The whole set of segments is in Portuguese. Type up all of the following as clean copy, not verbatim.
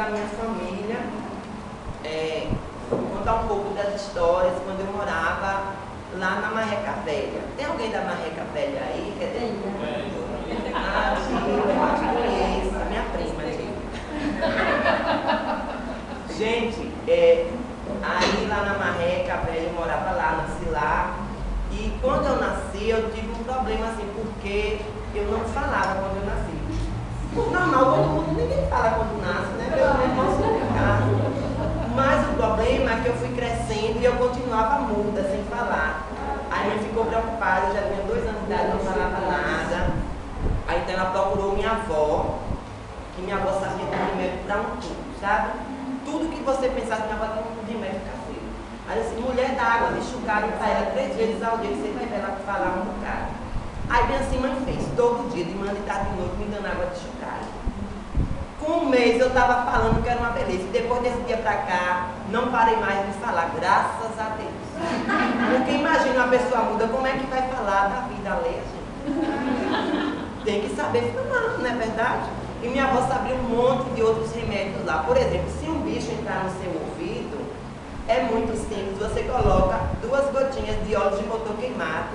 da minha família, contar um pouco das histórias quando eu morava lá na Marreca Velha. Tem alguém da Marreca Velha aí? Quer dizer? Ah, sim, eu acho que conheço, a minha prima, gente, aí lá na Marreca Velha, eu morava lá, nasci lá. E quando eu nasci, eu tive um problema assim, porque eu não falava quando eu nasci. Normal, todo mundo, ninguém fala quando nasce, né? Eu nem posso explicar. Mas o problema é que eu fui crescendo e eu continuava muda, sem falar. Aí minha mãe ficou preocupada, eu já tinha 2 anos de idade, não falava nada. Aí então ela procurou minha avó, que minha avó sabia de remédio para um tudo, sabe? Tudo que você pensasse, minha avó tinha um remédio caseiro. Aí eu disse, mulher dá água de chucalho para ela 3 vezes ao dia, que você vai ver ela falar um bocado. Aí bem assim, mãe fez, todo dia, de manhã, de tarde, de noite, me dando água de chucalho. Com 1 mês eu estava falando que era uma beleza. E depois desse dia pra cá, não parei mais de falar, graças a Deus. Porque imagina uma pessoa muda, como é que vai falar da vida alheia, gente? Tem que saber falar, não é verdade? E minha avó sabia um monte de outros remédios lá. Por exemplo, se um bicho entrar no seu ouvido, é muito simples, você coloca 2 gotinhas de óleo de motor queimado.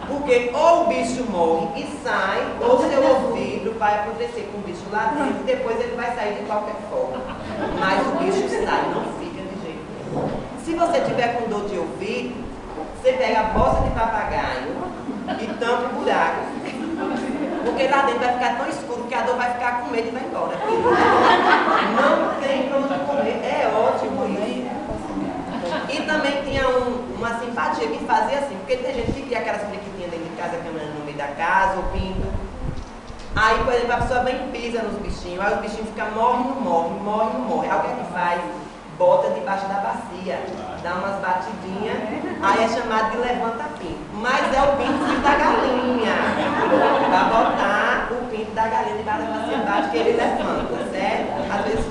Porque ou o bicho morre e sai, ou seu ouvido vai apodrecer com o bicho lá dentro e depois ele vai sair de qualquer forma. Mas o bicho sai, não fica de jeito nenhum. Se você tiver com dor de ouvido, você pega a bosta de papagaio e tampa o buraco. Porque lá dentro vai ficar tão escuro que a dor vai ficar com medo e vai embora. Não tem pra onde correr. É ótimo isso. E também tinha uma simpatia que fazia assim, porque tem gente que cria aquelas periquitinhas dentro de casa, caminhando no meio da casa, ou pinto. Aí, por exemplo, a pessoa vem e pisa nos bichinhos, aí os bichinhos ficam morre, não morre, morre, não morre. Aí o que é que faz? Bota debaixo da bacia, dá umas batidinhas, aí é chamado de levanta-pinto. Mas é o pinto da galinha. Vai botar o pinto da galinha debaixo da bacia, bate que ele levanta, certo? Às vezes